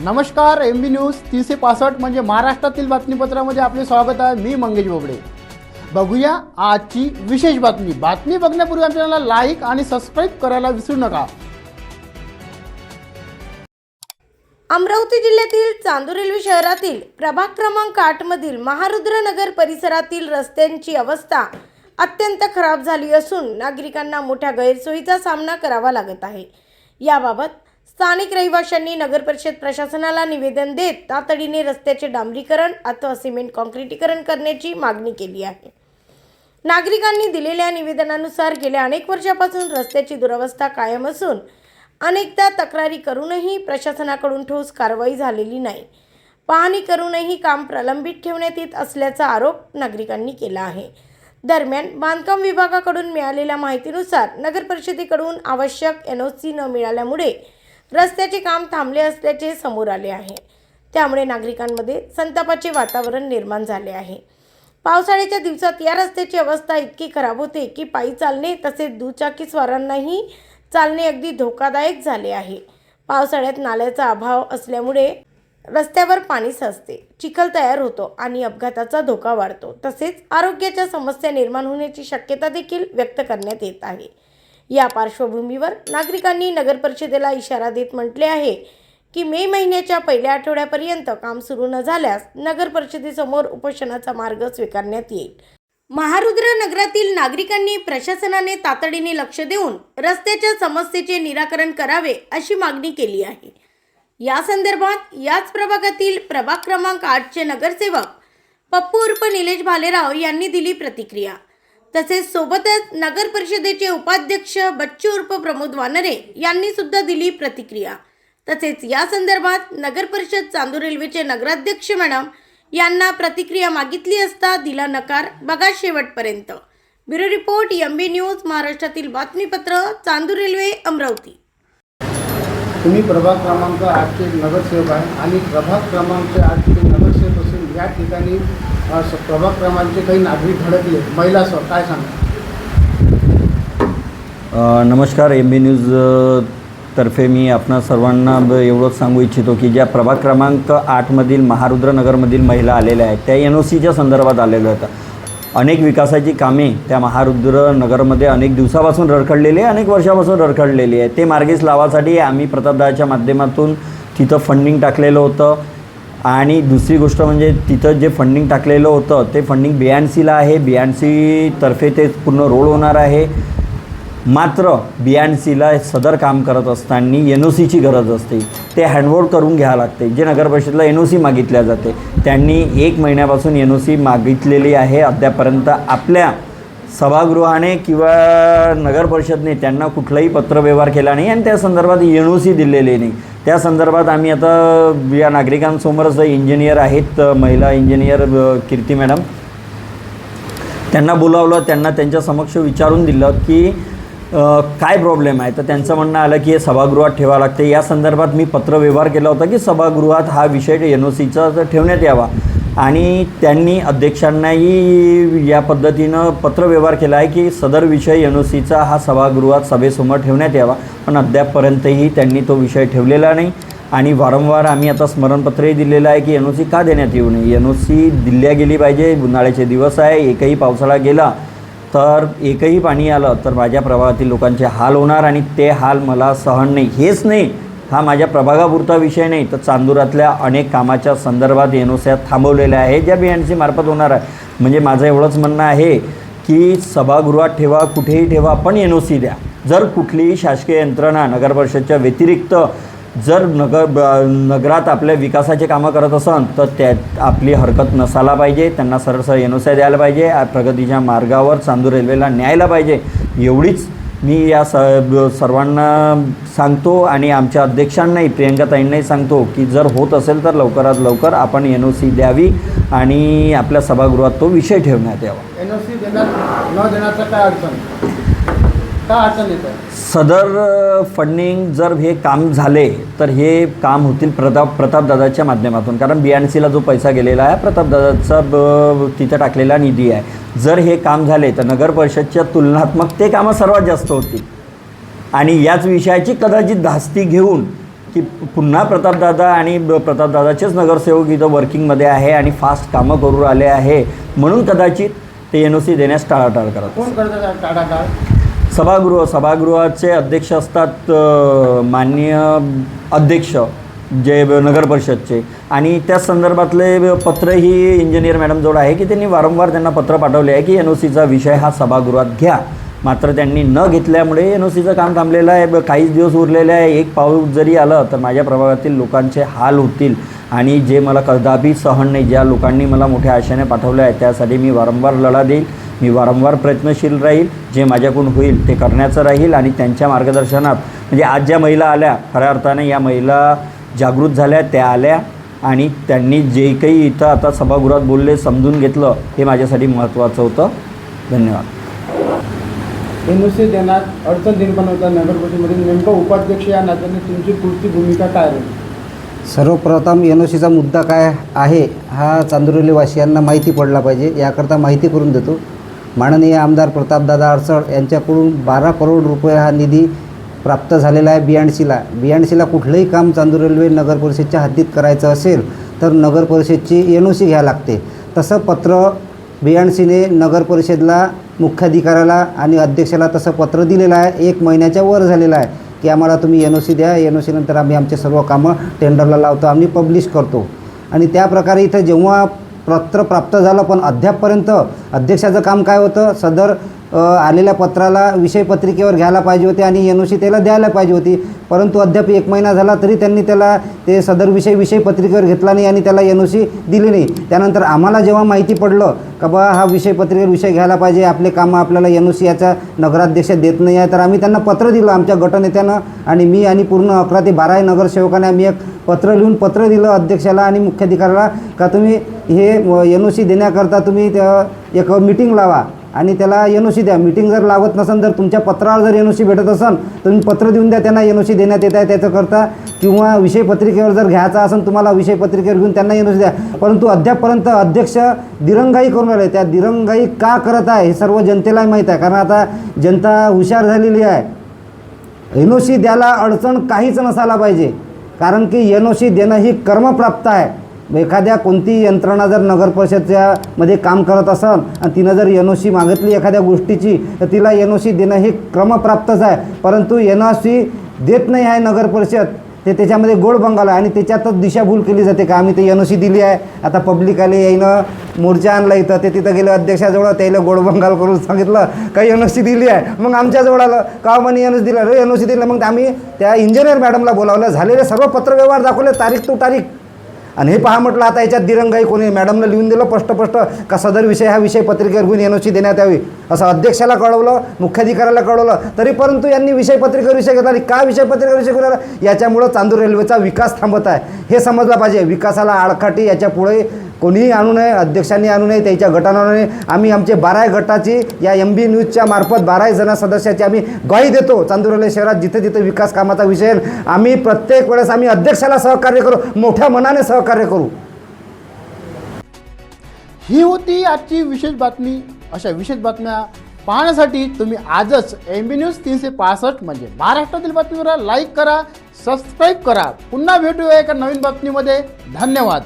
नमस्कार, MB news 365 म्हणजे महाराष्ट्रातील बातमीपत्रामध्ये आपले स्वागत आहे। मी मंगेश बोबडे। बघूया आजची विशेष बातमी। बातमी बघण्यापूर्वी आमच्या चॅनलला लाईक आणि सबस्क्राईब करायला विसरू नका। अमरावती जिल्ह्यातील चांदूर रेल्वे शहरातील प्रभाग क्रमांक 8 मधील महारुद्र नगर परिसरातील रस्त्यांची अवस्था अत्यंत खराब झाली असून नागरिकांना मोठ्या गैरसोयीचा सामना करावा लागत आहे। याबाबत स्थानिक रहिवाशांनी नगर परिषद प्रशासनाला निवेदन देत तातडीने रस्त्याचे डांबरीकरण अथवा सिमेंट काँक्रिटीकरण करण्याची मागणी केली आहे। नागरिकांनी दिलेल्या निवेदनानुसार गेल्या अनेक वर्षापासून रस्त्याची दुरवस्था कायम असून अनेकदा तक्रारी करूनही प्रशासनाकडून ठोस कारवाई झालेली नाही। पाहणी करूनही काम प्रलंबित ठेवण्यात येत असल्याचा आरोप नागरिकांनी केला आहे। दरम्यान बांधकाम विभागाकडून मिळालेल्या माहितीनुसार नगर परिषदेकडून आवश्यक NOC न मिळाल्यामुळे रस्त्याचे काम थांबले असल्याचे समोर आले आहे। त्यामुळे नागरिकांमध्ये संतापाचे वातावरण निर्माण झाले आहे। पावसाळ्याच्या दिवसात या रस्त्याची अवस्था इतकी खराब होते की पायी चालणे तसेच दुचाकीस्वारांनाही चालणे अगदी धोकादायक झाले आहे। पावसाळ्यात नाल्याचा अभाव असल्यामुळे रस्त्यावर पाणी साचते, चिखल तयार होतो आणि अपघाताचा धोका वाढतो। तसेच आरोग्याच्या समस्या निर्माण होण्याची शक्यता देखील व्यक्त करण्यात येत आहे। या पार्श्वभूमीवर नागरिकांनी नगर परिषदेला इशारा देत म्हटले आहे की मे महिन्याच्या पहिल्या आठवड्यापर्यंत काम सुरू न झाल्यास नगर परिषदेसमोर उपोषणाचा मार्ग स्वीकारण्यात येईल। महारुद्र नगरातील नागरिकांनी प्रशासनाने तातडीने लक्ष देऊन रस्त्याच्या समस्येचे निराकरण करावे अशी मागणी केली आहे। या संदर्भात याच प्रभागातील प्रभाग क्रमांक 8 चे नगरसेवक पप्पू उर्फ निलेश भालेराव यांनी दिली प्रतिक्रिया। तसेच सोबतच नगर परिषदेचे उपाध्यक्ष बच्चू उर्फ प्रमोद वानरे यांनी सुद्धा दिली प्रतिक्रिया। तसेच या संदर्भात नगर परिषद चांदूर रेल्वेचे नगराध्यक्ष मॅडम यांना प्रतिक्रिया मागितली असता दिला नकार। बघा शेवटपर्यंत। ब्युरो रिपोर्ट MB न्यूज, महाराष्ट्रातील बातमीपत्र, चांदूर रेल्वे, अमरावती। तुम्ही प्रभाग क्रमांक 8 चे नगरसेवक आहे आणि प्रभाग क्रमांक 8 चे नगरसेवक असून या ठिकाणी प्रभाग क्रमांकचे काही नागरिक धडकले, महिलासह काय सांगा? नमस्कार, MB न्यूज तर्फे मी आपणा सर्वांना एवढंच सांगू इच्छितो की ज्या प्रभाग क्रमांक 8 मधील महारुद्र नगरमधील महिला आलेल्या आहेत त्या NOCच्या संदर्भात आलेल्या आहेत। अनेक विकासाची कामे त्या महारुद्र नगरमध्ये अनेक दिवसापासून रखडलेली आहे, अनेक वर्षापासून रखडलेली आहे। ते मार्गीस लावासाठी आम्ही प्रतापदाच्या माध्यमातून तिथं फंडिंग टाकलेलं होतं आणि दुसरी गोष्ट म्हणजे तिथं जे फंडिंग टाकलेलं होतं ते फंडिंग BNCला आहे। BNC तर्फे ते पूर्ण रोड होणार आहे। मात्र BNCला सदर काम करत असताना NOCची गरज असते, ते हँडओव्हर करून घ्यावं लागते। जे नगर परिषदेला NOC मागितल्या जाते त्यांनी 1 महिन्यापासून NOC मागितलेली आहे। अद्यापर्यंत आपल्या सभागृहाने किंवा नगर परिषदने त्यांना कुठलाही पत्रव्यवहार केला नाही आणि त्या संदर्भात NOC दिलेली नाही। त्या संदर्भात आम्ही आता या नागरिकांसमोरच इंजिनियर आहेत, महिला इंजिनियर कीर्ती मॅडम, त्यांना बोलावलं, त्यांना त्यांच्या समक्ष विचारून दिलं की काय प्रॉब्लेम आहे। तर त्यांचं म्हणणं आलं की हे सभागृहात ठेवावं लागते। या संदर्भात मी पत्रव्यवहार केला होता की सभागृहात हा विषय NOCचा ठेवण्यात यावा आणि त्यांनी अध्यक्षांनाही या पद्धतीनं पत्रव्यवहार केला आहे की सदर विषय NOCचा हा सभागृहात सभेसमोर ठेवण्यात यावा, पण अद्यापपर्यंतही त्यांनी तो विषय ठेवलेला नाही। आणि वारंवार आम्ही आता स्मरणपत्रही दिलेलं आहे की NOC का देण्यात येऊ नये, NOC दिल्या गेली पाहिजे। उन्हाळ्याचे दिवस आहे, एकही पावसाळा गेला तर एकही पाणी आलं तर माझ्या प्रभागातील लोकांचे हाल होणार आणि ते हाल मला सहन नाही। हेच नाही, हा माझ्या प्रभागापुरता विषय नाही तर चांदुरातल्या अनेक कामाच्या संदर्भात NOC थांबवलेल्या आहे ज्या BNC मार्फत होणार आहे। म्हणजे माझं एवढंच म्हणणं आहे की सभागृहात ठेवा, कुठेही ठेवा, पण NOC द्या। जर कुठलीही शासकीय यंत्रणा नगर परिषदच्या व्यतिरिक्त जर नगरात आपल्या विकासाचे कामं करत असन तर त्यात आपली हरकत नसायला पाहिजे। त्यांना सरळ NOC द्यायला पाहिजे, प्रगतीच्या मार्गावर चांदूर रेल्वेला न्यायला पाहिजे। एवढीच मी या सर्वांना सांगतो आणि आमच्या अध्यक्षांनाही, प्रियंकाताईंनाही सांगतो की जर होत असेल तर लवकरात लवकर आपण NOC द्यावी आणि आपल्या सभागृहात तो विषय ठेवण्यात यावा। NOC न देण्याचा काय अडचण, काय अडचण येत आहे? सदर फंडिंग जर हे काम झाले तर हे काम होतील प्रतापदादाच्या माध्यमातून, कारण BNCला जो पैसा गेलेला आहे प्रतापदादाचा तिथं टाकलेला निधी आहे। जर हे काम झाले तर नगर परिषदच्या तुलनात्मक ते कामं सर्वात जास्त होतील आणि याच विषयाची कदाचित धास्ती घेऊन की पुन्हा प्रतापदादा आणि प्रतापदादाचेच नगरसेवक इथं वर्किंगमध्ये आहे आणि फास्ट कामं करू आले आहे, म्हणून कदाचित ते NOC देण्यास टाळाटाळ करत. कोण करतात टाळाटाळ? सभागृहाचे अध्यक्ष असतात माननीय अध्यक्ष जे नगर परिषदचे, आणि त्या संदर्भातले पत्र ही इंजिनियर मॅडमजवळ आहे की त्यांनी वारंवार त्यांना पत्र पाठवले आहे की NOCचा विषय हा सभागृहात घ्या. मात्र त्यांनी न घेतल्यामुळे NOCचं काम थांबलेलं आहे. काहीच दिवस उरलेले आहे. एक पाऊस जरी आलं तर माझ्या प्रभागातील लोकांचे हाल होतील आणि जे मला कदापि सहन नाही. ज्या लोकांनी मला मोठ्या आशेने पाठवलं आहे त्यासाठी मी वारंवार लढा देईल, मी वारंवार प्रयत्नशील राहील. जे माझ्याकडून होईल ते करण्याचं राहील आणि त्यांच्या मार्गदर्शनात म्हणजे आज ज्या महिला आल्या, खऱ्या अर्थाने या महिला जागृत झाल्या, त्या आल्या आणि त्यांनी जे काही इथं आता सभागृहात बोलले समजून घेतलं, हे माझ्यासाठी महत्त्वाचं होतं. धन्यवाद. NOC देण्यात अडचण निर्माण होता नगर परिषदेमध्ये, नेमकं उपाध्यक्ष या नात्याने तुमची पुढची भूमिका काय राहील? सर्वप्रथम NOCचा मुद्दा काय आहे हा चांदुरलीवासियांना माहिती पडला पाहिजे, याकरता माहिती करून देतो. माननीय आमदार प्रतापदादा अडसड यांच्याकडून 12 करोड रुपये हा निधी प्राप्त झालेला आहे BNCला कुठलंही काम चांदूर रेल्वे नगर परिषदच्या हद्दीत करायचं असेल तर नगर परिषदची NOC घ्यावी लागते. तसं पत्र BNCने नगर परिषदला मुख्याधिकाऱ्याला आणि अध्यक्षाला तसं पत्र दिलेलं आहे. 1 महिन्याच्या वर झालेलं आहे की आम्हाला तुम्ही NOC द्या, NOC नंतर आम्ही आमचे सर्व कामं टेंडरला लावतो, आम्ही पब्लिश करतो. आणि त्याप्रकारे इथं जेव्हा पत्र प्राप्त झालं पण अद्यापपर्यंत अध्यक्षाचं काम काय होतं, सदर आलेल्या पत्राला विषयपत्रिकेवर घ्यायला पाहिजे होते आणि NOC त्याला द्यायला पाहिजे होती. परंतु अद्याप 1 महिना झाला तरी त्यांनी त्याला ते सदर विषयपत्रिकेवर घेतला नाही आणि त्याला NOC दिली नाही. त्यानंतर आम्हाला जेव्हा माहिती पडलं का बा हा विषयपत्रिकेवर विषय घ्यायला पाहिजे, आपले कामं आपल्याला NOC याचा नगराध्यक्ष देत नाही आहे, तर आम्ही त्यांना पत्र दिलं आमच्या गटनेत्यानं आणि मी आणि पूर्ण 11 ते 12 नगरसेवकांनी आम्ही एक पत्र लिहून पत्र दिलं अध्यक्षाला आणि मुख्याधिकाऱ्याला का तुम्ही हे NOC देण्याकरता तुम्ही एक मीटिंग लावा आणि त्याला NOC द्या. मीटिंग जर लावत नसेल, जर तुमच्या पत्रावर जर NOC भेटत असेल तुम्ही पत्र देऊन द्या, त्यांना NOC देण्यात येत आहे त्याच्याकरता. किंवा विषयपत्रिकेवर जर घ्यायचा असेल तुम्हाला विषयपत्रिकेवर घेऊन त्यांना NOC द्या. परंतु अद्यापपर्यंत अध्यक्ष दिरंगाई करून राहिले. त्या दिरंगाई का करत आहे हे सर्व जनतेलाही माहीत आहे, कारण आता जनता हुशार झालेली आहे. NOC द्यायला अडचण काहीच नसायला पाहिजे, कारण की NOC देणं ही कर्मप्राप्त आहे. एखाद्या कोणती यंत्रणा जर नगर परिषदच्या मध्ये काम करत असेल आणि तिनं जर NOC मागितली एखाद्या गोष्टीची तर तिला NOC देणं हे क्रमप्राप्तच आहे. परंतु NOC देत नाही आहे नगर परिषद, ते त्याच्यामध्ये गोड बंगाल आहे आणि त्याच्यातच दिशाभूल केली जाते का आम्ही ते NOC दिली आहे. आता पब्लिक आले यानं मोर्चा आणला इथं, ते तिथं गेलं अध्यक्षाजवळ, त्याला गोड बंगाल करून सांगितलं काही NOC दिली आहे. मग आमच्याजवळ आलं का म्हणे NOC दिलं रे, NOC दिलं. मग आम्ही त्या इंजिनियर मॅडमला बोलावलं, झालेले सर्व पत्रव्यवहार दाखवले तारीख टू तारीख. आणि हे पहा म्हटलं आता याच्यात दिरंगाई कोणी, मॅडमला लिहून दिलं स्पष्ट का सदर विषय हा विषय पत्रिकेवर घेऊन NOC देण्यात यावी असं अध्यक्षाला कळवलं, मुख्याधिकाऱ्याला कळवलं, तरी परंतु यांनी विषयपत्रिकेवर विषय घेतला. आणि का विषयपत्रिकेवर विषय घेतला, याच्यामुळं चांदूर रेल्वेचा विकास थांबत आहे हे समजलं पाहिजे. विकासाला आडकाठी याच्या पुढे कोणीही आणू नये, अध्यक्षांनी आणू नये, त्याच्या गटानं आणू नये. आम्ही आमचे 12 गटाची या MB न्यूजच्या मार्फत 12 जण सदस्याची आम्ही ग्वाही देतो. चांदूर रेल्वे शहरात जिथे जिथे विकास कामाचा विषय आम्ही प्रत्येक वेळेस आम्ही अध्यक्षाला सहकार्य करू, मोठ्या मनाने सहकार्य करू. ही होती आजची विशेष बातमी. अशा विशेष बातम्या पाहण्यासाठी तुम्ही आजच MB न्यूज 365 म्हणजे महाराष्ट्रातील बातमीवर लाईक करा, सबस्क्राईब करा. पुन्हा भेटूया एका नवीन बातमीमध्ये. धन्यवाद.